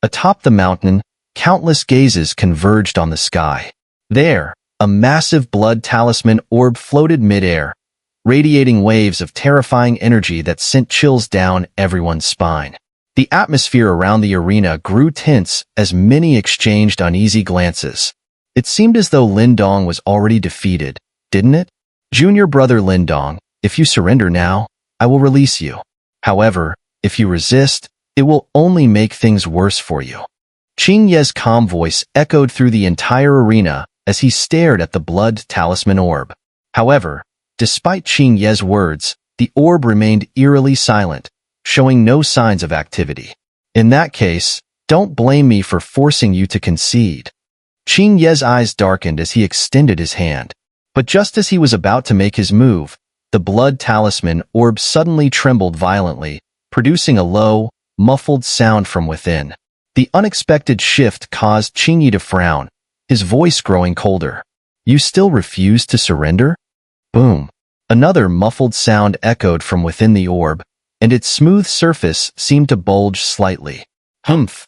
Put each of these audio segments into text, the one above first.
Atop the mountain, countless gazes converged on the sky. There, a massive blood talisman orb floated mid-air, radiating waves of terrifying energy that sent chills down everyone's spine. The atmosphere around the arena grew tense as many exchanged uneasy glances. It seemed as though Lin Dong was already defeated, didn't it? Junior brother Lin Dong, if you surrender now, I will release you. However, if you resist, it will only make things worse for you. Qing Ye's calm voice echoed through the entire arena as he stared at the blood talisman orb. However, despite Qing Ye's words, the orb remained eerily silent, showing no signs of activity. In that case, don't blame me for forcing you to concede. Qing Ye's eyes darkened as he extended his hand. But just as he was about to make his move, the blood talisman orb suddenly trembled violently, producing a low, muffled sound from within. The unexpected shift caused Qing Ye to frown, his voice growing colder. You still refuse to surrender? Boom. Another muffled sound echoed from within the orb, and its smooth surface seemed to bulge slightly. Humph.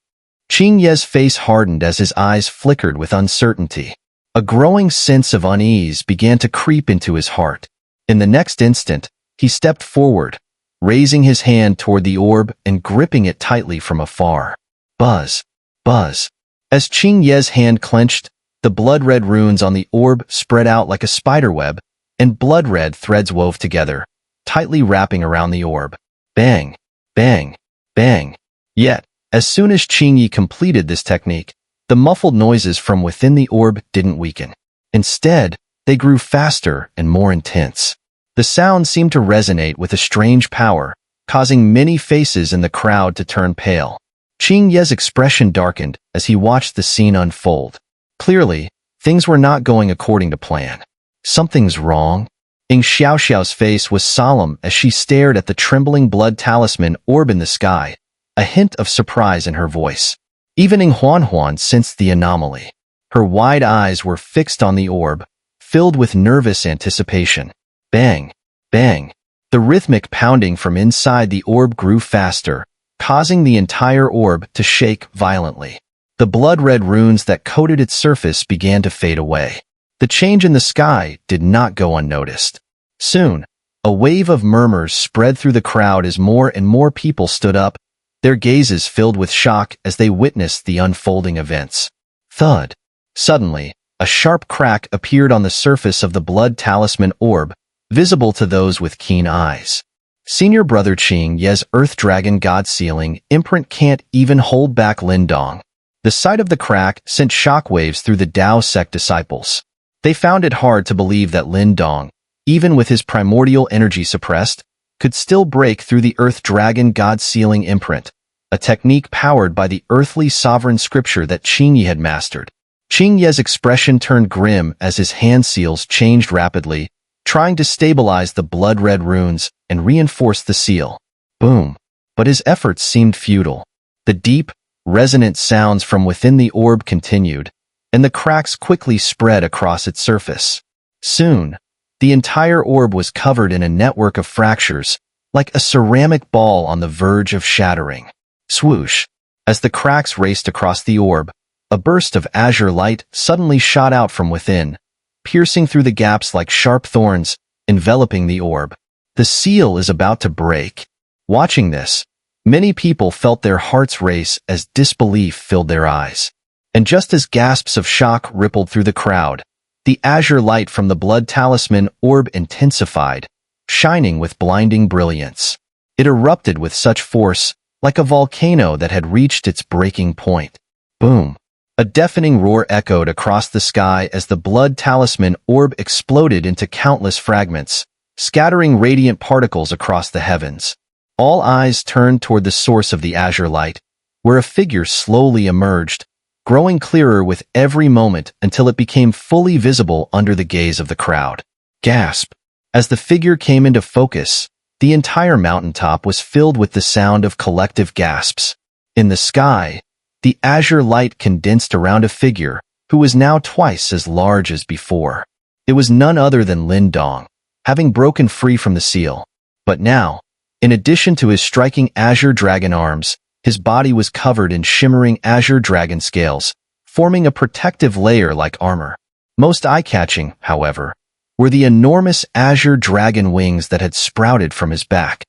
Qing Ye's face hardened as his eyes flickered with uncertainty. A growing sense of unease began to creep into his heart. In the next instant, he stepped forward, raising his hand toward the orb and gripping it tightly from afar. Buzz. Buzz. As Qing Ye's hand clenched, the blood-red runes on the orb spread out like a spiderweb, and blood-red threads wove together, tightly wrapping around the orb. Bang. Bang. Bang. Yet, as soon as Qing Ye completed this technique, the muffled noises from within the orb didn't weaken. Instead, they grew faster and more intense. The sound seemed to resonate with a strange power, causing many faces in the crowd to turn pale. Qing Ye's expression darkened as he watched the scene unfold. Clearly, things were not going according to plan. Something's wrong. Xiaoxiao's face was solemn as she stared at the trembling blood talisman orb in the sky, a hint of surprise in her voice. Even Huan sensed the anomaly. Her wide eyes were fixed on the orb, filled with nervous anticipation. Bang! Bang! The rhythmic pounding from inside the orb grew faster, causing the entire orb to shake violently. The blood-red runes that coated its surface began to fade away. The change in the sky did not go unnoticed. Soon, a wave of murmurs spread through the crowd as more and more people stood up, their gazes filled with shock as they witnessed the unfolding events. Thud. Suddenly, a sharp crack appeared on the surface of the blood talisman orb, visible to those with keen eyes. Senior brother Qing Ye's Earth Dragon God Sealing imprint can't even hold back Lin Dong. The sight of the crack sent shockwaves through the Dao sect disciples. They found it hard to believe that Lin Dong, even with his primordial energy suppressed, could still break through the Earth Dragon God Sealing imprint, a technique powered by the earthly sovereign scripture that Qing Ye had mastered. Qing Ye's expression turned grim as his hand seals changed rapidly, trying to stabilize the blood-red runes and reinforce the seal. Boom. But his efforts seemed futile. The deep, resonant sounds from within the orb continued, and the cracks quickly spread across its surface. Soon, the entire orb was covered in a network of fractures, like a ceramic ball on the verge of shattering. Swoosh! As the cracks raced across the orb, a burst of azure light suddenly shot out from within, piercing through the gaps like sharp thorns, enveloping the orb. The seal is about to break. Watching this, many people felt their hearts race as disbelief filled their eyes. And just as gasps of shock rippled through the crowd, the azure light from the blood talisman orb intensified, shining with blinding brilliance. It erupted with such force, like a volcano that had reached its breaking point. Boom! A deafening roar echoed across the sky as the blood talisman orb exploded into countless fragments, scattering radiant particles across the heavens. All eyes turned toward the source of the azure light, where a figure slowly emerged, growing clearer with every moment until it became fully visible under the gaze of the crowd. Gasp! As the figure came into focus, the entire mountaintop was filled with the sound of collective gasps. In the sky, the azure light condensed around a figure who was now twice as large as before. It was none other than Lin Dong, having broken free from the seal. But now, in addition to his striking azure dragon arms, His body was covered in shimmering azure dragon scales, forming a protective layer like armor. Most eye-catching, however, were the enormous azure dragon wings that had sprouted from his back.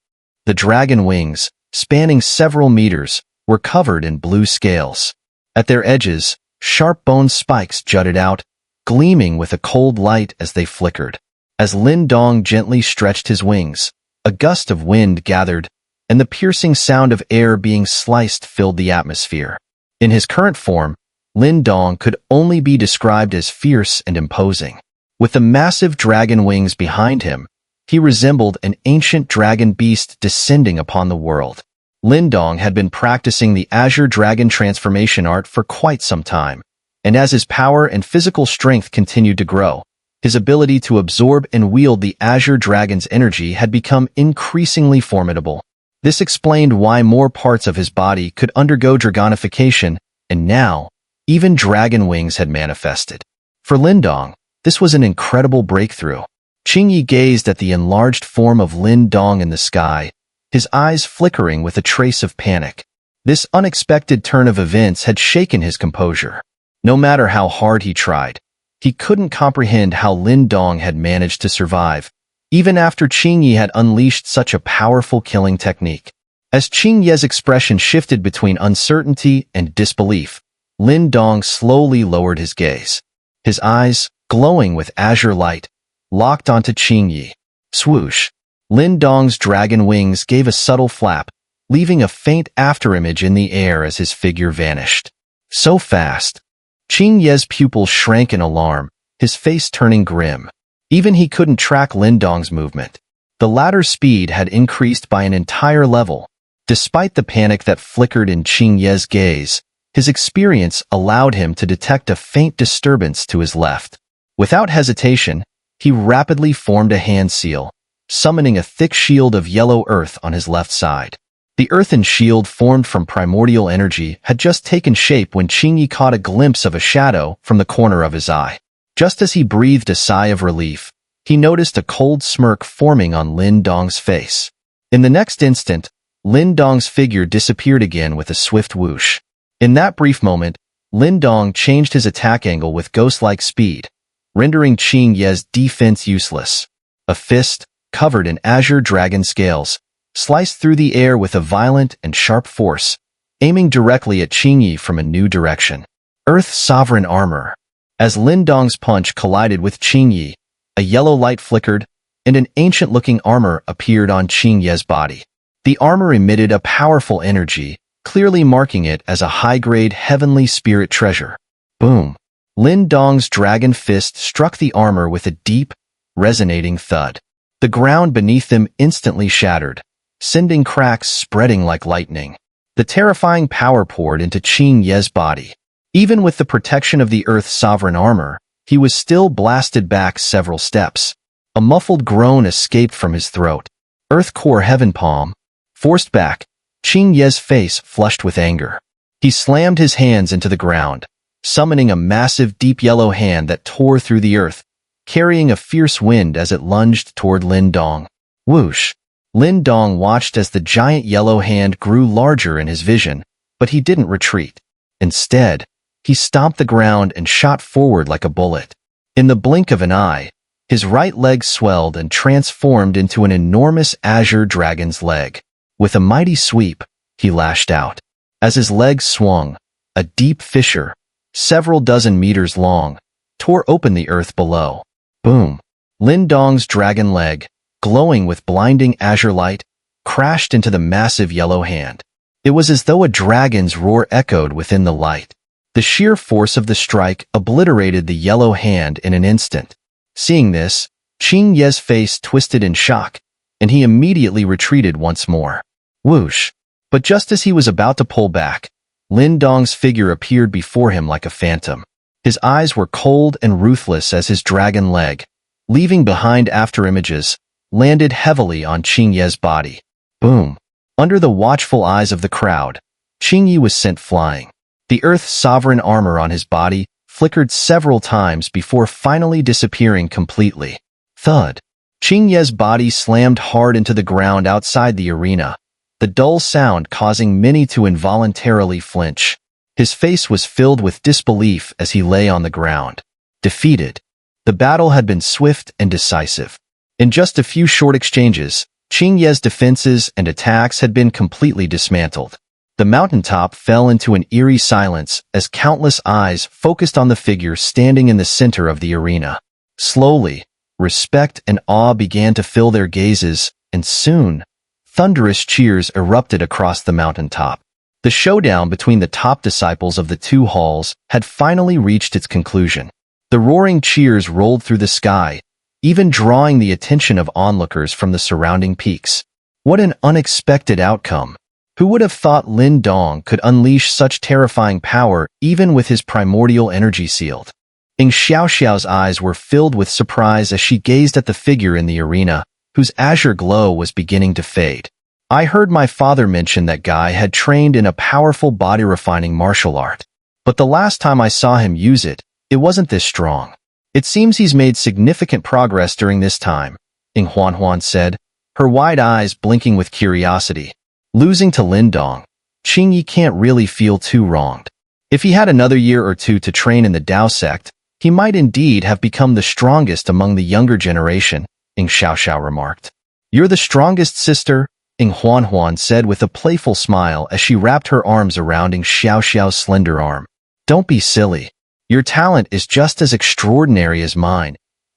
The dragon wings, spanning several meters, were covered in blue scales. At their edges, sharp bone spikes jutted out, gleaming with a cold light as they flickered. As Lin Dong gently stretched his wings, a gust of wind gathered, and the piercing sound of air being sliced filled the atmosphere. In his current form, Lin Dong could only be described as fierce and imposing. With the massive dragon wings behind him, he resembled an ancient dragon beast descending upon the world. Lin Dong had been practicing the azure dragon transformation art for quite some time, and as his power and physical strength continued to grow, his ability to absorb and wield the azure dragon's energy had become increasingly formidable. This explained why more parts of his body could undergo dragonification, and now, even dragon wings had manifested. For Lin Dong, this was an incredible breakthrough. Qing Ye gazed at the enlarged form of Lin Dong in the sky, his eyes flickering with a trace of panic. This unexpected turn of events had shaken his composure. No matter how hard he tried, he couldn't comprehend how Lin Dong had managed to survive, even after Qing Ye had unleashed such a powerful killing technique. As Qing Ye's expression shifted between uncertainty and disbelief, Lin Dong slowly lowered his gaze. His eyes, glowing with azure light, locked onto Qing Ye. Swoosh! Lin Dong's dragon wings gave a subtle flap, leaving a faint afterimage in the air as his figure vanished. So fast! Qing Ye's pupils shrank in alarm, his face turning grim. Even he couldn't track Lin Dong's movement. The latter's speed had increased by an entire level. Despite the panic that flickered in Qing Ye's gaze, his experience allowed him to detect a faint disturbance to his left. Without hesitation, he rapidly formed a hand seal, summoning a thick shield of yellow earth on his left side. The earthen shield formed from primordial energy had just taken shape when Qing Ye caught a glimpse of a shadow from the corner of his eye. Just as he breathed a sigh of relief, he noticed a cold smirk forming on Lin Dong's face. In the next instant, Lin Dong's figure disappeared again with a swift whoosh. In that brief moment, Lin Dong changed his attack angle with ghost-like speed, rendering Qing Ye's defense useless. A fist, covered in azure dragon scales, sliced through the air with a violent and sharp force, aiming directly at Qing Ye from a new direction. Earth's sovereign armor. As Lin Dong's punch collided with Qing Ye, a yellow light flickered, and an ancient-looking armor appeared on Qing Ye's body. The armor emitted a powerful energy, clearly marking it as a high-grade heavenly spirit treasure. Boom! Lin Dong's dragon fist struck the armor with a deep, resonating thud. The ground beneath them instantly shattered, sending cracks spreading like lightning. The terrifying power poured into Qing Ye's body. Even with the protection of the Earth's sovereign armor, he was still blasted back several steps. A muffled groan escaped from his throat. Earth Core Heaven Palm. Forced back, Qing Ye's face flushed with anger. He slammed his hands into the ground, summoning a massive deep yellow hand that tore through the earth, carrying a fierce wind as it lunged toward Lin Dong. Whoosh! Lin Dong watched as the giant yellow hand grew larger in his vision, but he didn't retreat. Instead, he stomped the ground and shot forward like a bullet. In the blink of an eye, his right leg swelled and transformed into an enormous azure dragon's leg. With a mighty sweep, he lashed out. As his legs swung, a deep fissure, several dozen meters long, tore open the earth below. Boom! Lin Dong's dragon leg, glowing with blinding azure light, crashed into the massive yellow hand. It was as though a dragon's roar echoed within the light. The sheer force of the strike obliterated the yellow hand in an instant. Seeing this, Qing Ye's face twisted in shock, and he immediately retreated once more. Whoosh! But just as he was about to pull back, Lin Dong's figure appeared before him like a phantom. His eyes were cold and ruthless as his dragon leg, leaving behind afterimages, landed heavily on Qing Ye's body. Boom! Under the watchful eyes of the crowd, Qing Ye was sent flying. The Earth's sovereign armor on his body flickered several times before finally disappearing completely. Thud! Qing Ye's body slammed hard into the ground outside the arena, the dull sound causing many to involuntarily flinch. His face was filled with disbelief as he lay on the ground. Defeated. The battle had been swift and decisive. In just a few short exchanges, Qing Ye's defenses and attacks had been completely dismantled. The mountaintop fell into an eerie silence as countless eyes focused on the figure standing in the center of the arena. Slowly, respect and awe began to fill their gazes, and soon, thunderous cheers erupted across the mountaintop. The showdown between the top disciples of the two halls had finally reached its conclusion. The roaring cheers rolled through the sky, even drawing the attention of onlookers from the surrounding peaks. What an unexpected outcome! Who would have thought Lin Dong could unleash such terrifying power even with his primordial energy sealed? Xiaoxiao's eyes were filled with surprise as she gazed at the figure in the arena, whose azure glow was beginning to fade. I heard my father mention that guy had trained in a powerful body-refining martial art. But the last time I saw him use it, it wasn't this strong. It seems he's made significant progress during this time, Huan said, her wide eyes blinking with curiosity. Losing to Lin Dong, Qing Ye can't really feel too wronged. If he had another year or two to train in the Dao sect, he might indeed have become the strongest among the younger generation, Xiaoxiao remarked. You're the strongest, sister, Huan said with a playful smile as she wrapped her arms around Xiaoxiao's slender arm. Don't be silly. Your talent is just as extraordinary as mine.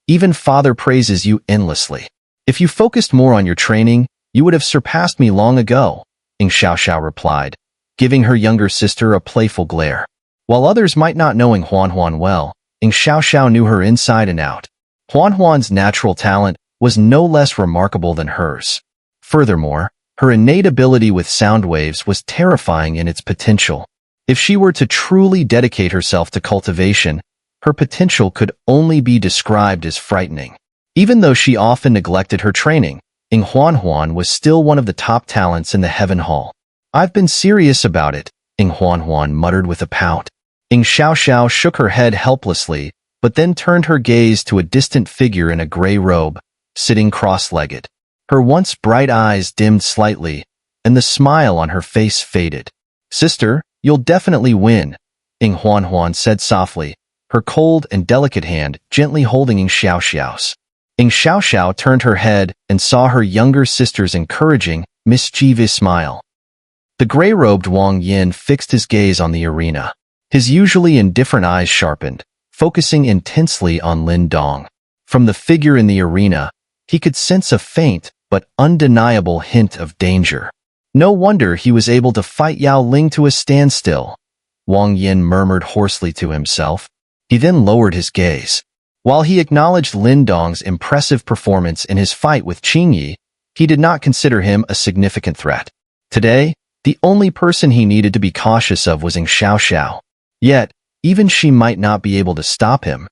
Even father praises you endlessly. If you focused more on your training, you would have surpassed me long ago, Xiaoxiao replied, giving her younger sister a playful glare. While others might not know Huan well, Xiaoxiao knew her inside and out. Huan's natural talent was no less remarkable than hers. Furthermore, her innate ability with sound waves was terrifying in its potential. If she were to truly dedicate herself to cultivation, her potential could only be described as frightening. Even though she often neglected her training, Huan was still one of the top talents in the Heaven Hall. I've been serious about it, Huan muttered with a pout. Xiaoxiao shook her head helplessly, but then turned her gaze to a distant figure in a gray robe, sitting cross-legged. Her once bright eyes dimmed slightly, and the smile on her face faded. Sister, you'll definitely win, Huan said softly, her cold and delicate hand gently holding Xiaoxiao's. Xiaoxiao turned her head and saw her younger sister's encouraging, mischievous smile. The gray-robed Wang Yin fixed his gaze on the arena. His usually indifferent eyes sharpened, focusing intensely on Lin Dong. From the figure in the arena, he could sense a faint but undeniable hint of danger. No wonder he was able to fight Yao Ling to a standstill, Wang Yin murmured hoarsely to himself. He then lowered his gaze. While he acknowledged Lin Dong's impressive performance in his fight with Qing Ye, he did not consider him a significant threat. Today, the only person he needed to be cautious of was Xiaoxiao. Yet, even she might not be able to stop him.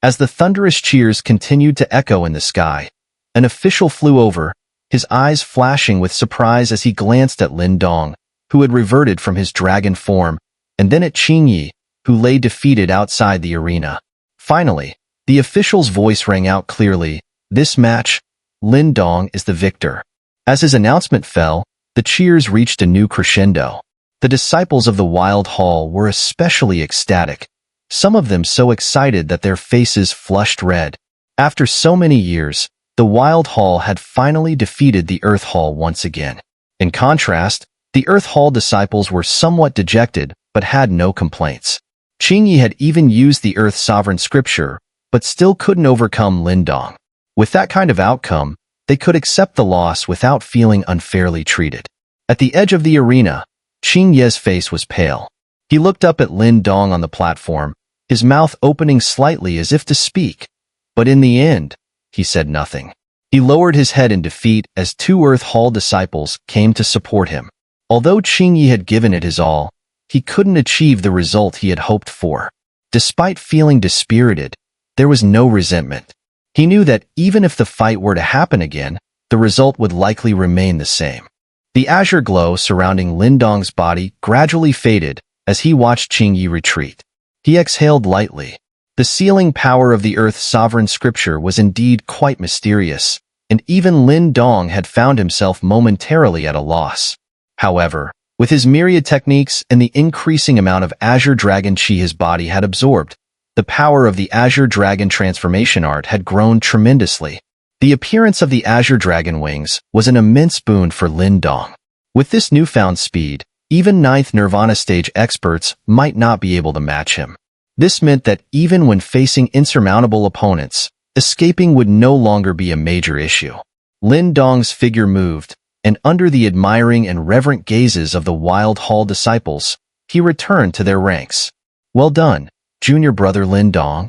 As the thunderous cheers continued to echo in the sky, an official flew over, his eyes flashing with surprise as he glanced at Lin Dong, who had reverted from his dragon form, and then at Qing Ye, who lay defeated outside the arena. Finally, the official's voice rang out clearly, "This match, Lin Dong is the victor." As his announcement fell, the cheers reached a new crescendo. The disciples of the Wild Hall were especially ecstatic, some of them so excited that their faces flushed red. After so many years, the Wild Hall had finally defeated the Earth Hall once again. In contrast, the Earth Hall disciples were somewhat dejected but had no complaints. Qing Ye had even used the Earth Sovereign Scripture, but still couldn't overcome Lin Dong. With that kind of outcome, they could accept the loss without feeling unfairly treated. At the edge of the arena, Qing Ye's face was pale. He looked up at Lin Dong on the platform, his mouth opening slightly as if to speak. But in the end, he said nothing. He lowered his head in defeat as two Earth Hall disciples came to support him. Although Qing Ye had given it his all, he couldn't achieve the result he had hoped for. Despite feeling dispirited, there was no resentment. He knew that even if the fight were to happen again, the result would likely remain the same. The azure glow surrounding Lin Dong's body gradually faded as he watched Qing Ye retreat. He exhaled lightly. The sealing power of the Earth's sovereign scripture was indeed quite mysterious, and even Lin Dong had found himself momentarily at a loss. However, with his myriad techniques and the increasing amount of Azure Dragon Chi his body had absorbed, the power of the Azure Dragon transformation art had grown tremendously. The appearance of the Azure Dragon wings was an immense boon for Lin Dong. With this newfound speed, even 9th Nirvana stage experts might not be able to match him. This meant that even when facing insurmountable opponents, escaping would no longer be a major issue. Lin Dong's figure moved, and under the admiring and reverent gazes of the Wild Hall disciples, he returned to their ranks. "Well done, junior brother Lin Dong."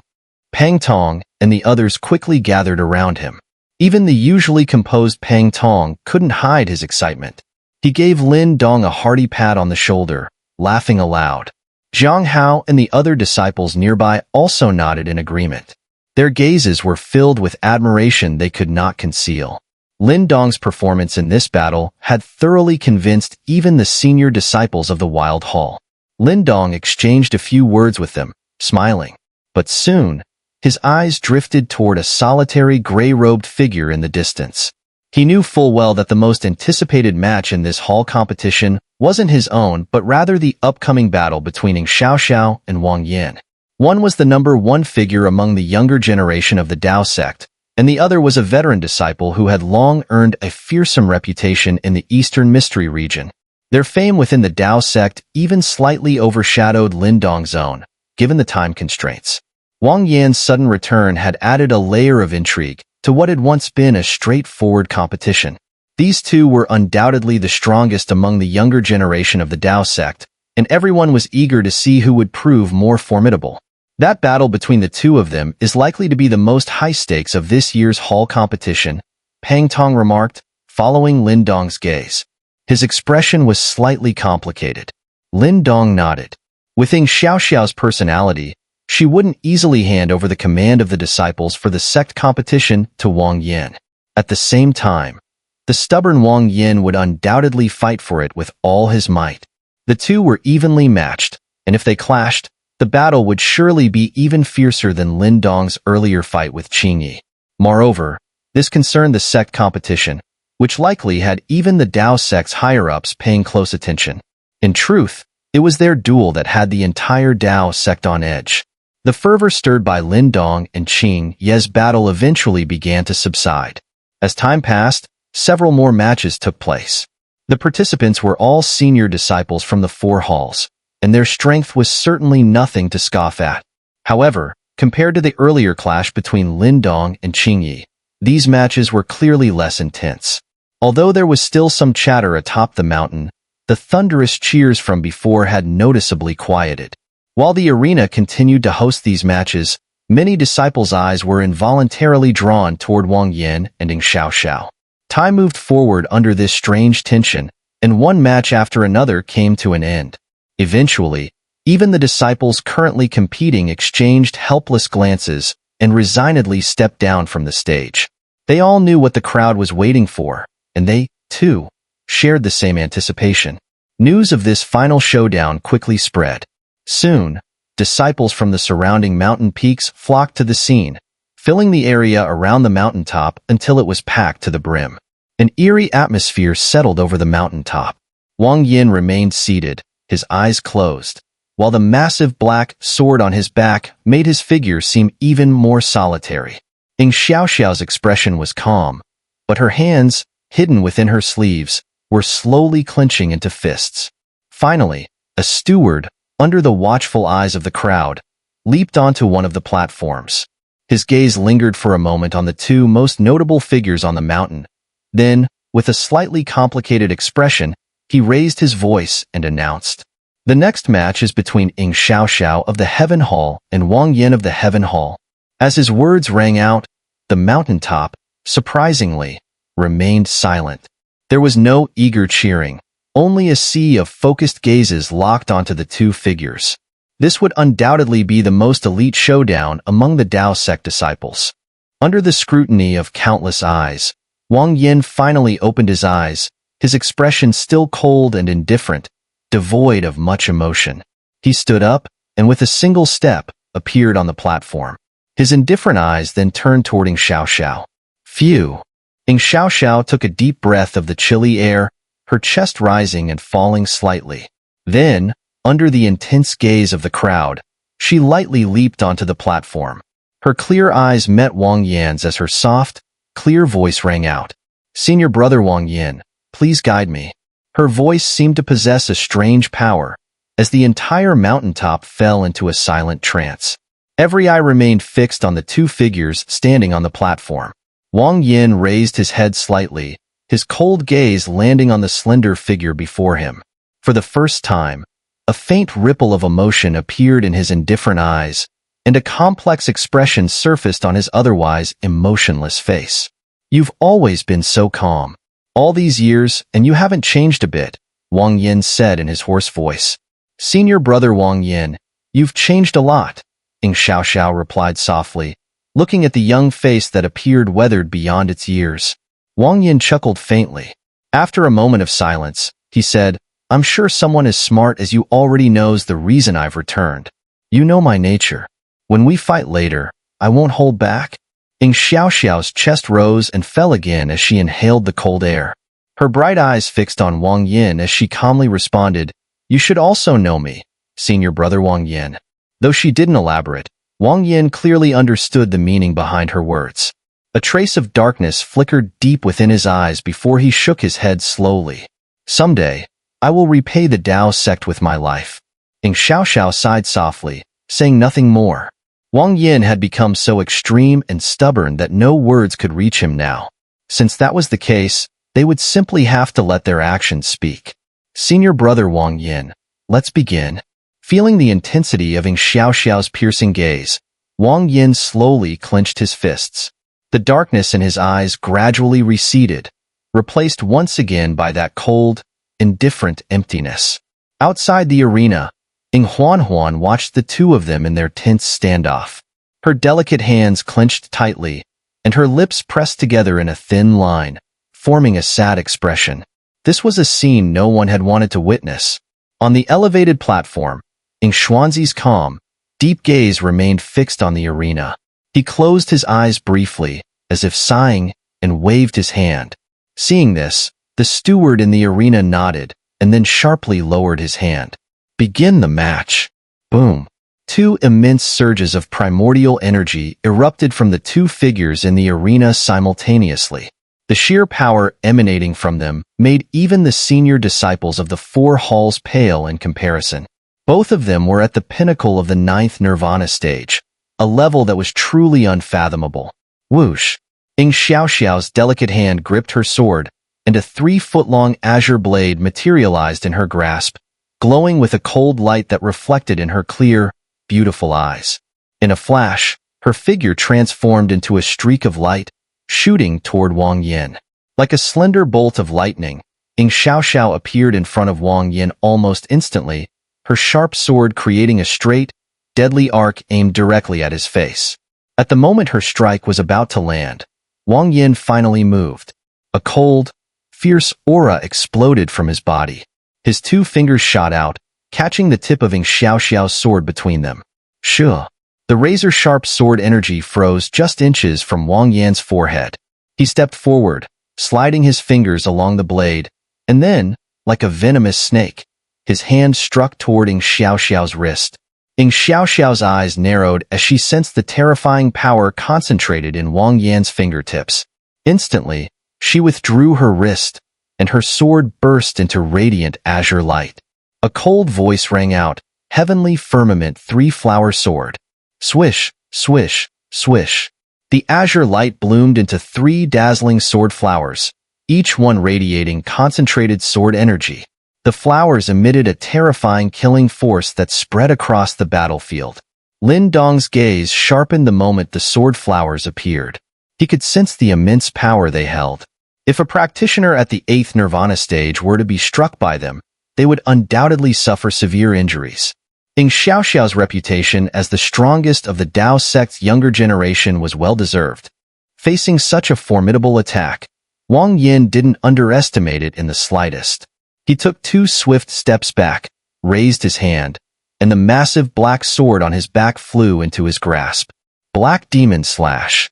Pang Tong and the others quickly gathered around him. Even the usually composed Pang Tong couldn't hide his excitement. He gave Lin Dong a hearty pat on the shoulder, laughing aloud. Zhang Hao and the other disciples nearby also nodded in agreement. Their gazes were filled with admiration they could not conceal. Lin Dong's performance in this battle had thoroughly convinced even the senior disciples of the Wild Hall. Lin Dong exchanged a few words with them, smiling. But soon, his eyes drifted toward a solitary gray-robed figure in the distance. He knew full well that the most anticipated match in this hall competition wasn't his own, but rather the upcoming battle between EngSubs and Wang. One was the number one figure among the younger generation of the Dao sect, and the other was a veteran disciple who had long earned a fearsome reputation in the Eastern Mystery region. Their fame within the Dao sect even slightly overshadowed Lin Dong's own, given the time constraints. Wang Yan's sudden return had added a layer of intrigue to what had once been a straightforward competition. These two were undoubtedly the strongest among the younger generation of the Dao sect, and everyone was eager to see who would prove more formidable. That battle between the two of them is likely to be the most high stakes of this year's hall competition, Pang Tong remarked, following Lin Dong's gaze. His expression was slightly complicated. Lin Dong nodded. With Xiaoxiao's personality, she wouldn't easily hand over the command of the disciples for the sect competition to Wang Yan. At the same time, the stubborn Wang Yan would undoubtedly fight for it with all his might. The two were evenly matched, and if they clashed, the battle would surely be even fiercer than Lin Dong's earlier fight with Qing Ye. Moreover, this concerned the sect competition, which likely had even the Dao sect's higher-ups paying close attention. In truth, it was their duel that had the entire Dao sect on edge. The fervor stirred by Lin Dong and Qing Ye's battle eventually began to subside. As time passed, several more matches took place. The participants were all senior disciples from the four halls, and their strength was certainly nothing to scoff at. However, compared to the earlier clash between Lin Dong and Qing Ye, these matches were clearly less intense. Although there was still some chatter atop the mountain, the thunderous cheers from before had noticeably quieted. While the arena continued to host these matches, many disciples' eyes were involuntarily drawn toward Wang Yan and EngSubs. Time moved forward under this strange tension, and one match after another came to an end. Eventually, even the disciples currently competing exchanged helpless glances and resignedly stepped down from the stage. They all knew what the crowd was waiting for, and they, too, shared the same anticipation. News of this final showdown quickly spread. Soon, disciples from the surrounding mountain peaks flocked to the scene, filling the area around the mountaintop until it was packed to the brim. An eerie atmosphere settled over the mountaintop. Wang Yan remained seated, his eyes closed, while the massive black sword on his back made his figure seem even more solitary. EngSubs' expression was calm, but her hands, hidden within her sleeves, were slowly clenching into fists. Finally, a steward, under the watchful eyes of the crowd, leaped onto one of the platforms. His gaze lingered for a moment on the two most notable figures on the mountain. Then, with a slightly complicated expression, he raised his voice and announced, "The next match is between EngSubs of the Heaven Hall and Wang Yan of the Heaven Hall." As his words rang out, the mountaintop, surprisingly, remained silent. There was no eager cheering, only a sea of focused gazes locked onto the two figures. This would undoubtedly be the most elite showdown among the Dao sect disciples. Under the scrutiny of countless eyes, Wang Yan finally opened his eyes, his expression still cold and indifferent, devoid of much emotion. He stood up, and with a single step, appeared on the platform. His indifferent eyes then turned toward EngSubs. "Phew. Xiaoxiao took a deep breath of the chilly air, her chest rising and falling slightly. Then, under the intense gaze of the crowd, she lightly leaped onto the platform. Her clear eyes met Wang Yan's as her soft, clear voice rang out. "Senior brother Wang Yan, please guide me." Her voice seemed to possess a strange power, as the entire mountaintop fell into a silent trance. Every eye remained fixed on the two figures standing on the platform. Wang Yan raised his head slightly, his cold gaze landing on the slender figure before him. For the first time, a faint ripple of emotion appeared in his indifferent eyes, and a complex expression surfaced on his otherwise emotionless face. "You've always been so calm. All these years, and you haven't changed a bit," Wang Yan said in his hoarse voice. "Senior brother Wang Yan, you've changed a lot," Xiaoxiao replied softly, looking at the young face that appeared weathered beyond its years. Wang Yan chuckled faintly. After a moment of silence, he said, "I'm sure someone as smart as you already knows the reason I've returned. You know my nature. When we fight later, I won't hold back." Xiaoxiao's chest rose and fell again as she inhaled the cold air. Her bright eyes fixed on Wang Yan as she calmly responded, "You should also know me, senior brother Wang Yan." Though she didn't elaborate, Wang Yan clearly understood the meaning behind her words. A trace of darkness flickered deep within his eyes before he shook his head slowly. "Someday, I will repay the Dao sect with my life." Xiaoxiao sighed softly, saying nothing more. Wang Yan had become so extreme and stubborn that no words could reach him now. Since that was the case, they would simply have to let their actions speak. "Senior brother Wang Yan, let's begin." Feeling the intensity of Xiaoxiao's piercing gaze, Wang Yan slowly clenched his fists. The darkness in his eyes gradually receded, replaced once again by that cold, indifferent emptiness. Outside the arena, Huan watched the two of them in their tense standoff. Her delicate hands clenched tightly, and her lips pressed together in a thin line, forming a sad expression. This was a scene no one had wanted to witness. On the elevated platform, Xuanzi's calm, deep gaze remained fixed on the arena. He closed his eyes briefly, as if sighing, and waved his hand. Seeing this, the steward in the arena nodded, and then sharply lowered his hand. "Begin the match." Boom. Two immense surges of primordial energy erupted from the two figures in the arena simultaneously. The sheer power emanating from them made even the senior disciples of the four halls pale in comparison. Both of them were at the pinnacle of the 9th nirvana stage, a level that was truly unfathomable. Whoosh! Xiaoxiao's delicate hand gripped her sword, and a 3-foot-long azure blade materialized in her grasp, glowing with a cold light that reflected in her clear, beautiful eyes. In a flash, her figure transformed into a streak of light, shooting toward Wang Yan. Like a slender bolt of lightning, Xiaoxiao appeared in front of Wang Yan almost instantly, her sharp sword creating a straight, deadly arc aimed directly at his face. At the moment her strike was about to land, Wang Yan finally moved. A cold, fierce aura exploded from his body. His two fingers shot out, catching the tip of Xiaoxiao's sword between them. Sure. The razor-sharp sword energy froze just inches from Wang Yan's forehead. He stepped forward, sliding his fingers along the blade, and then, like a venomous snake, his hand struck toward Xiaoxiao's wrist. Xiaoxiao's eyes narrowed as she sensed the terrifying power concentrated in Wang Yan's fingertips. Instantly, she withdrew her wrist, and her sword burst into radiant azure light. A cold voice rang out, "Heavenly Firmament 3-flower sword." Swish, swish, swish. The azure light bloomed into 3 dazzling sword flowers, each one radiating concentrated sword energy. The flowers emitted a terrifying killing force that spread across the battlefield. Lin Dong's gaze sharpened the moment the sword flowers appeared. He could sense the immense power they held. If a practitioner at the 8th nirvana stage were to be struck by them, they would undoubtedly suffer severe injuries. Xiaoxiao's reputation as the strongest of the Dao sect's younger generation was well-deserved. Facing such a formidable attack, Wang Yan didn't underestimate it in the slightest. He took 2 swift steps back, raised his hand, and the massive black sword on his back flew into his grasp. Black Demon Slash.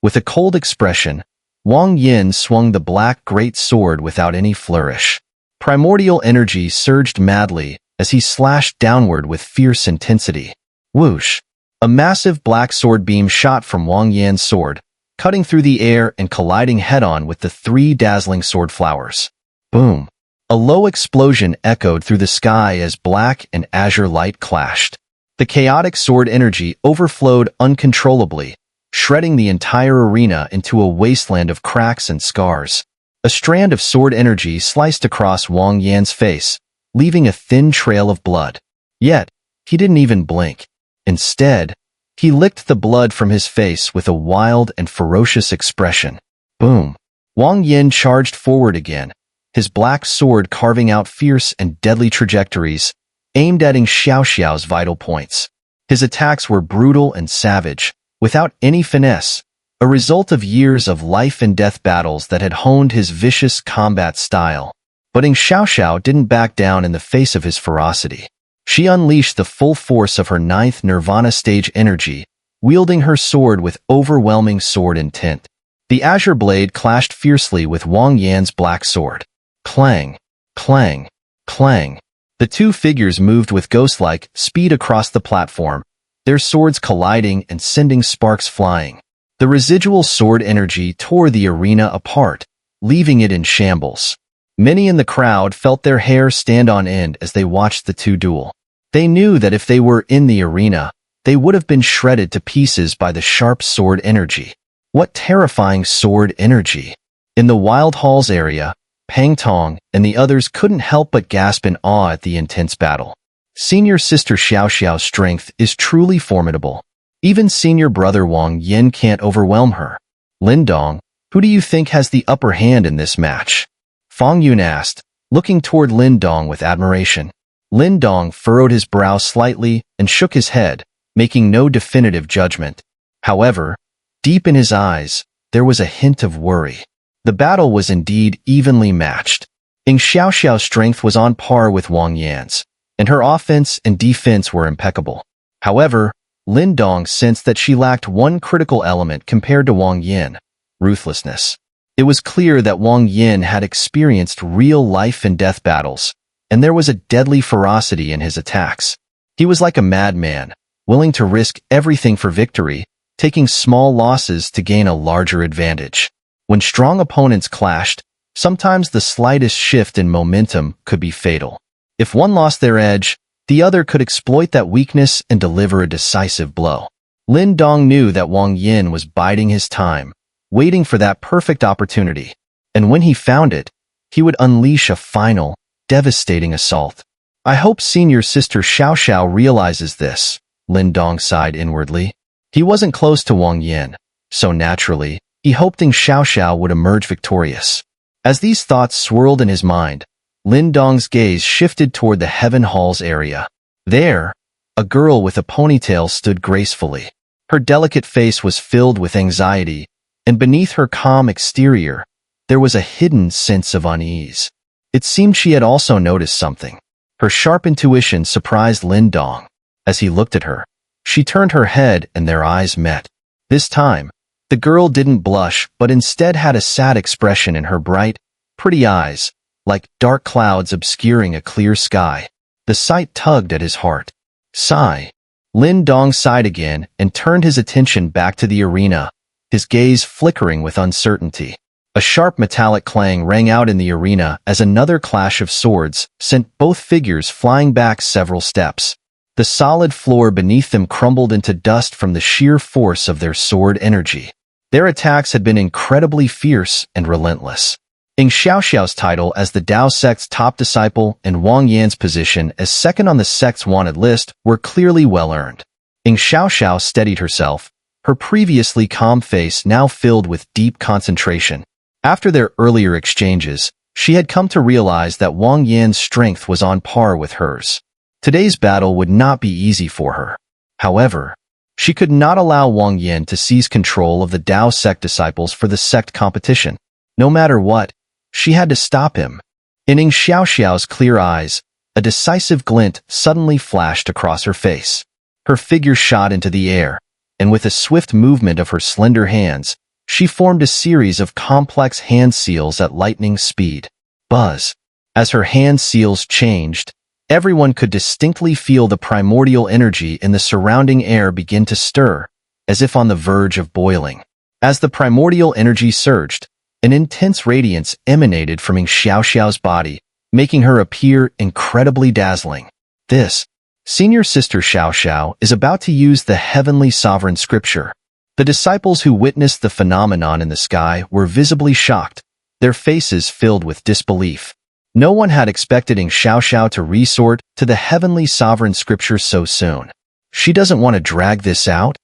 With a cold expression, Wang Yin swung the black great sword without any flourish. Primordial energy surged madly as he slashed downward with fierce intensity. Whoosh! A massive black sword beam shot from Wang Yin's sword, cutting through the air and colliding head-on with the three dazzling sword flowers. Boom! A low explosion echoed through the sky as black and azure light clashed. The chaotic sword energy overflowed uncontrollably, shredding the entire arena into a wasteland of cracks and scars. A strand of sword energy sliced across Wang Yan's face, leaving a thin trail of blood. Yet, he didn't even blink. Instead, he licked the blood from his face with a wild and ferocious expression. Boom! Wang Yin charged forward again, his black sword carving out fierce and deadly trajectories, aimed at Xiaoxiao's vital points. His attacks were brutal and savage, without any finesse, a result of years of life-and-death battles that had honed his vicious combat style. But Xiaoxiao didn't back down in the face of his ferocity. She unleashed the full force of her ninth Nirvana stage energy, wielding her sword with overwhelming sword intent. The azure blade clashed fiercely with Wang Yan's black sword. Clang! Clang! Clang! The two figures moved with ghost-like speed across the platform, their swords colliding and sending sparks flying. The residual sword energy tore the arena apart, leaving it in shambles. Many in the crowd felt their hair stand on end as they watched the two duel. They knew that if they were in the arena, they would have been shredded to pieces by the sharp sword energy. What terrifying sword energy! In the Wild Halls area, Pang Tong and the others couldn't help but gasp in awe at the intense battle. Senior sister Xiaoxiao's strength is truly formidable. Even senior brother Wang Yin can't overwhelm her. Lin Dong, who do you think has the upper hand in this match? Fang Yun asked, looking toward Lin Dong with admiration. Lin Dong furrowed his brow slightly and shook his head, making no definitive judgment. However, deep in his eyes, there was a hint of worry. The battle was indeed evenly matched. Xiaoxiao's strength was on par with Wang Yan's, and her offense and defense were impeccable. However, Lin Dong sensed that she lacked one critical element compared to Wang Yin: ruthlessness. It was clear that Wang Yin had experienced real life-and-death battles, and there was a deadly ferocity in his attacks. He was like a madman, willing to risk everything for victory, taking small losses to gain a larger advantage. When strong opponents clashed, sometimes the slightest shift in momentum could be fatal. If one lost their edge, the other could exploit that weakness and deliver a decisive blow. Lin Dong knew that Wang Yin was biding his time, waiting for that perfect opportunity, and when he found it, he would unleash a final, devastating assault. I hope senior sister Xiaoxiao realizes this, Lin Dong sighed inwardly. He wasn't close to Wang Yin, so naturally, he hoped Xiaoxiao would emerge victorious. As these thoughts swirled in his mind, Lin Dong's gaze shifted toward the Heaven Halls area. There, a girl with a ponytail stood gracefully. Her delicate face was filled with anxiety, and beneath her calm exterior, there was a hidden sense of unease. It seemed she had also noticed something. Her sharp intuition surprised Lin Dong. As he looked at her, she turned her head and their eyes met. This time, the girl didn't blush but instead had a sad expression in her bright, pretty eyes, like dark clouds obscuring a clear sky. The sight tugged at his heart. Sigh. Lin Dong sighed again and turned his attention back to the arena, his gaze flickering with uncertainty. A sharp metallic clang rang out in the arena as another clash of swords sent both figures flying back several steps. The solid floor beneath them crumbled into dust from the sheer force of their sword energy. Their attacks had been incredibly fierce and relentless. Xiaoxiao's title as the Dao sect's top disciple and Wang Yan's position as second on the sect's wanted list were clearly well-earned. Xiaoxiao steadied herself, her previously calm face now filled with deep concentration. After their earlier exchanges, she had come to realize that Wang Yan's strength was on par with hers. Today's battle would not be easy for her. However, she could not allow Wang Yin to seize control of the Dao sect disciples for the sect competition. No matter what, she had to stop him. In Xiaoxiao's clear eyes, a decisive glint suddenly flashed across her face. Her figure shot into the air, and with a swift movement of her slender hands, She formed a series of complex hand seals at lightning speed. Buzz. As her hand seals changed, everyone could distinctly feel the primordial energy in the surrounding air begin to stir, as if on the verge of boiling. As the primordial energy surged, an intense radiance emanated from Xiaoxiao's body, making her appear incredibly dazzling. This, senior sister Xiaoxiao, is about to use the heavenly sovereign scripture. The disciples who witnessed the phenomenon in the sky were visibly shocked, their faces filled with disbelief. No one had expected EngSubs to resort to the heavenly sovereign scripture so soon. She doesn't want to drag this out?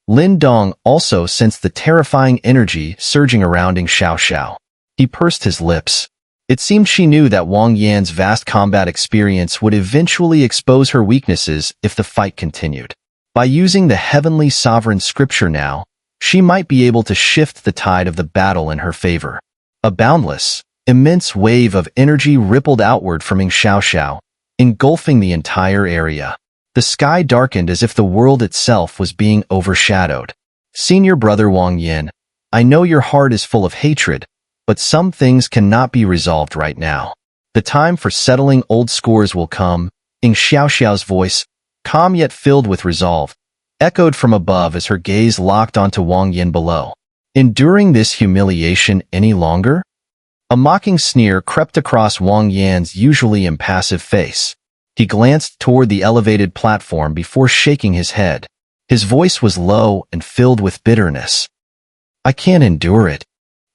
Lin Dong also sensed the terrifying energy surging around Xiaoxiao. He pursed his lips. It seemed she knew that Wang Yan's vast combat experience would eventually expose her weaknesses if the fight continued. By using the heavenly sovereign scripture now, she might be able to shift the tide of the battle in her favor. A boundless, immense wave of energy rippled outward from Xiaoxiao, engulfing the entire area. The sky darkened as if the world itself was being overshadowed. Senior brother Wang Yan, I know your heart is full of hatred, but some things cannot be resolved right now. The time for settling old scores will come. EngSubs' voice, calm yet filled with resolve, echoed from above as her gaze locked onto Wang Yan below. Enduring this humiliation any longer? A mocking sneer crept across Wang Yan's usually impassive face. He glanced toward the elevated platform before shaking his head. His voice was low and filled with bitterness. I can't endure it.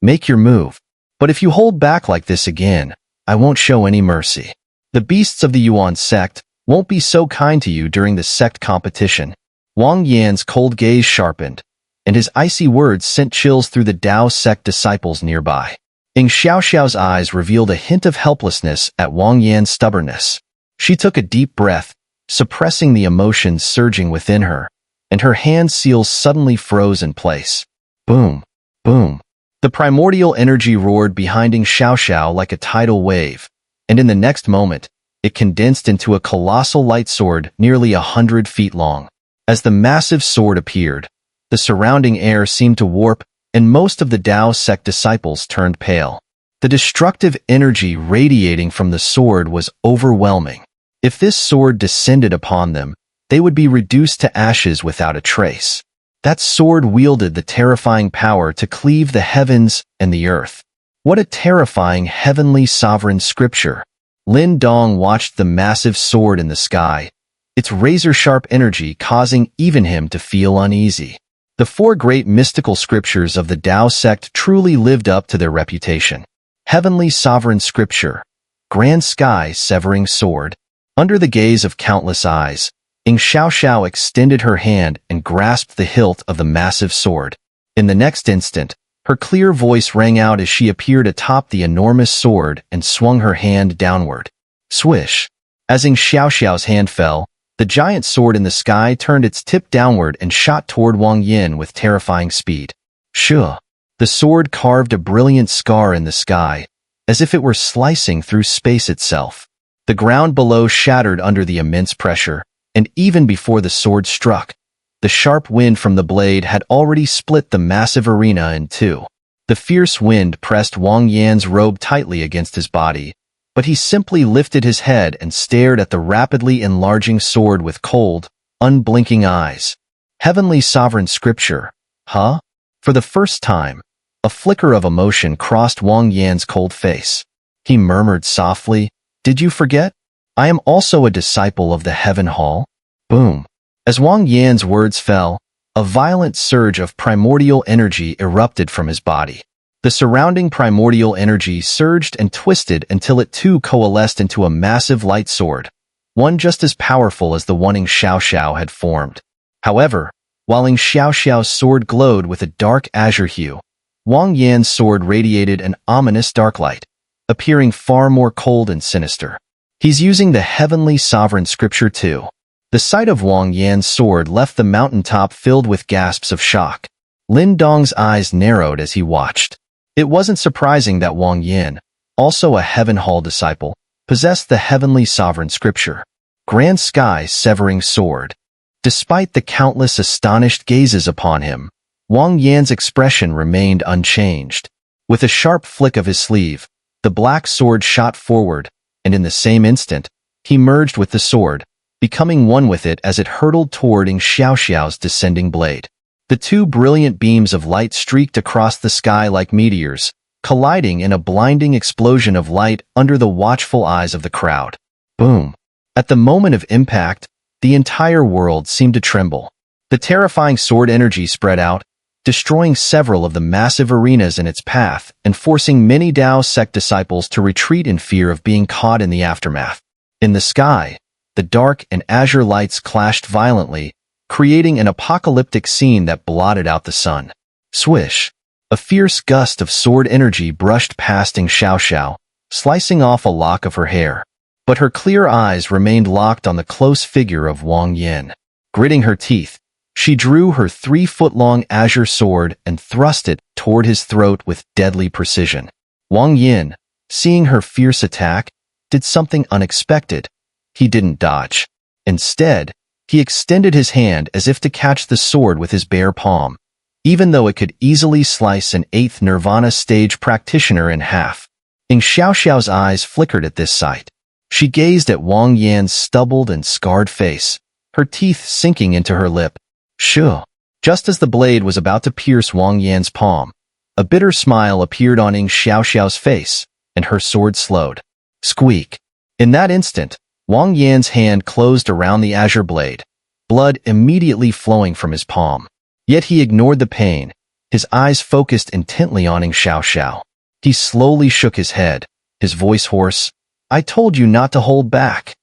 Make your move. But if you hold back like this again, I won't show any mercy. The beasts of the Yuan sect won't be so kind to you during the sect competition. Wang Yan's cold gaze sharpened, and his icy words sent chills through the Dao sect disciples nearby. EngSubs' eyes revealed a hint of helplessness at Wang Yan's stubbornness. She took a deep breath, suppressing the emotions surging within her, and her hand seals suddenly froze in place. Boom, boom. The primordial energy roared behind EngSubs like a tidal wave, and in the next moment, it condensed into a colossal light sword nearly 100 feet long. As the massive sword appeared, the surrounding air seemed to warp, and most of the Dao sect disciples turned pale. The destructive energy radiating from the sword was overwhelming. If this sword descended upon them, they would be reduced to ashes without a trace. That sword wielded the terrifying power to cleave the heavens and the earth. What a terrifying heavenly sovereign scripture! Lin Dong watched the massive sword in the sky, its razor-sharp energy causing even him to feel uneasy. The four great mystical scriptures of the Dao sect truly lived up to their reputation. Heavenly sovereign scripture, grand sky-severing sword. Under the gaze of countless eyes, EngSubs extended her hand and grasped the hilt of the massive sword. In the next instant, her clear voice rang out as she appeared atop the enormous sword and swung her hand downward. Swish! As EngSubs' hand fell, the giant sword in the sky turned its tip downward and shot toward Wang Yan with terrifying speed. Shoo! The sword carved a brilliant scar in the sky, as if it were slicing through space itself. The ground below shattered under the immense pressure, and even before the sword struck, the sharp wind from the blade had already split the massive arena in two. The fierce wind pressed Wang Yan's robe tightly against his body, but he simply lifted his head and stared at the rapidly enlarging sword with cold, unblinking eyes. Heavenly sovereign scripture, huh? For the first time, a flicker of emotion crossed Wang Yan's cold face. He murmured softly, "Did you forget? I am also a disciple of the Heaven Hall." Boom. As Wang Yan's words fell, a violent surge of primordial energy erupted from his body. The surrounding primordial energy surged and twisted until it too coalesced into a massive light sword, one just as powerful as the one EngSubs had formed. However, while EngSubs' sword glowed with a dark azure hue, Wang Yan's sword radiated an ominous dark light, appearing far more cold and sinister. He's using the heavenly sovereign scripture too. The sight of Wang Yan's sword left the mountaintop filled with gasps of shock. Lin Dong's eyes narrowed as he watched. It wasn't surprising that Wang Yan, also a Heaven Hall disciple, possessed the heavenly sovereign scripture, grand sky-severing sword. Despite the countless astonished gazes upon him, Wang Yan's expression remained unchanged. With a sharp flick of his sleeve, the black sword shot forward, and in the same instant, he merged with the sword, becoming one with it as it hurtled toward Xiaoxiao's descending blade. The two brilliant beams of light streaked across the sky like meteors, colliding in a blinding explosion of light under the watchful eyes of the crowd. Boom! At the moment of impact, the entire world seemed to tremble. The terrifying sword energy spread out, destroying several of the massive arenas in its path and forcing many Dao sect disciples to retreat in fear of being caught in the aftermath. In the sky, the dark and azure lights clashed violently, creating an apocalyptic scene that blotted out the sun. Swish! A fierce gust of sword energy brushed past Xiaoxiao, slicing off a lock of her hair. But her clear eyes remained locked on the close figure of Wang Yan. Gritting her teeth, she drew her 3-foot-long azure sword and thrust it toward his throat with deadly precision. Wang Yan, seeing her fierce attack, did something unexpected. He didn't dodge. Instead, he extended his hand as if to catch the sword with his bare palm, even though it could easily slice an 8th Nirvana stage practitioner in half. Xiaoxiao's eyes flickered at this sight. She gazed at Wang Yan's stubbled and scarred face, her teeth sinking into her lip. Shoo! Just as the blade was about to pierce Wang Yan's palm, a bitter smile appeared on Xiaoxiao's face, and her sword slowed. Squeak! In that instant, Wang Yan's hand closed around the azure blade, blood immediately flowing from his palm. Yet he ignored the pain, his eyes focused intently on Xiaoxiao. He slowly shook his head, his voice hoarse. I told you not to hold back.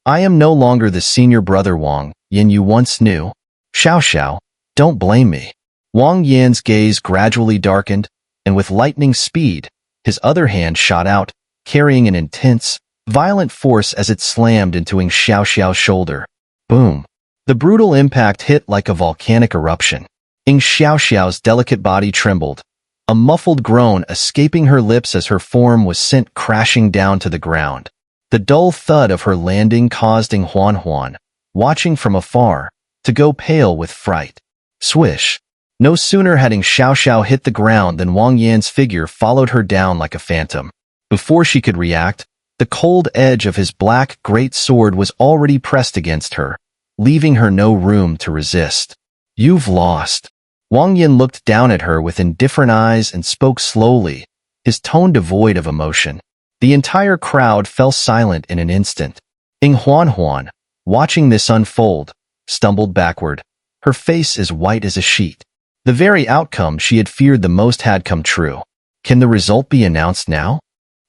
I am no longer the senior brother Wang Yan you once knew. Xiaoxiao, don't blame me. Wang Yan's gaze gradually darkened, and with lightning speed, his other hand shot out, carrying an intense, violent force as it slammed into Xiaoxiao's shoulder. Boom! The brutal impact hit like a volcanic eruption. Xiaoxiao's delicate body trembled, a muffled groan escaping her lips as her form was sent crashing down to the ground. The dull thud of her landing caused Huan, watching from afar, to go pale with fright. Swish! No sooner had Xiaoxiao hit the ground than Wang Yan's figure followed her down like a phantom. Before she could react, the cold edge of his black great sword was already pressed against her, leaving her no room to resist. You've lost. Wang Yan looked down at her with indifferent eyes and spoke slowly, his tone devoid of emotion. The entire crowd fell silent in an instant. Huan, watching this unfold, stumbled backward, her face as white as a sheet. The very outcome she had feared the most had come true. Can the result be announced now?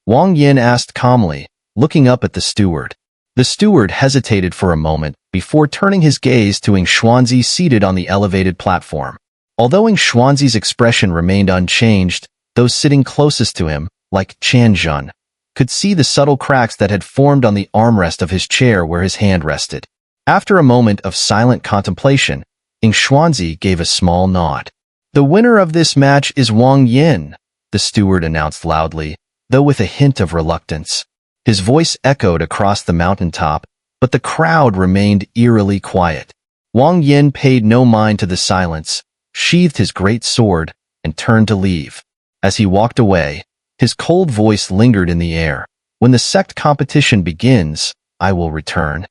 Wang Yan asked calmly, looking up at the steward. The steward hesitated for a moment before turning his gaze to Xuanzi seated on the elevated platform. Although Xuanzi's expression remained unchanged, those sitting closest to him, like Chanjun, could see the subtle cracks that had formed on the armrest of his chair where his hand rested. After a moment of silent contemplation, Xuanzi gave a small nod. The winner of this match is Wang Yan, the steward announced loudly, though with a hint of reluctance. His voice echoed across the mountaintop, but the crowd remained eerily quiet. Wang Yan paid no mind to the silence, sheathed his great sword, and turned to leave. As he walked away, his cold voice lingered in the air. When the sect competition begins, I will return.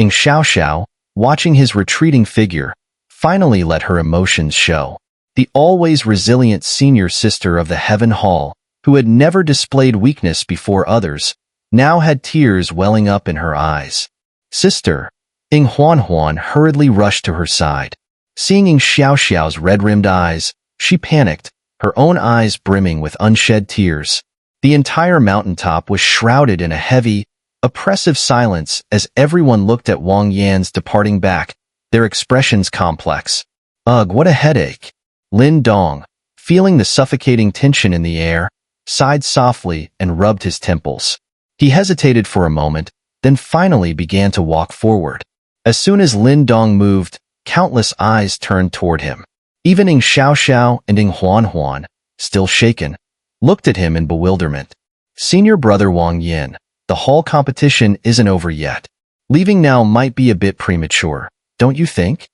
Xiaoxiao, watching his retreating figure, finally let her emotions show. The always resilient senior sister of the Heaven Hall, who had never displayed weakness before others, now had tears welling up in her eyes. Sister, Huan hurriedly rushed to her side. Seeing Xiaoxiao's red-rimmed eyes, she panicked, her own eyes brimming with unshed tears. The entire mountaintop was shrouded in a heavy, oppressive silence as everyone looked at Wang Yan's departing back, their expressions complex. Ugh, what a headache. Lin Dong, feeling the suffocating tension in the air, sighed softly and rubbed his temples. He hesitated for a moment, then finally began to walk forward. As soon as Lin Dong moved, countless eyes turned toward him. Even Xiaoxiao and Huan, still shaken, looked at him in bewilderment. Senior brother Wang Yan, the hall competition isn't over yet. Leaving now might be a bit premature, don't you think?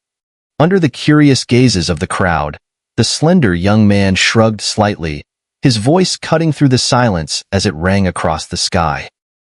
Under the curious gazes of the crowd, The slender young man shrugged slightly, his voice cutting through the silence as it rang across the sky.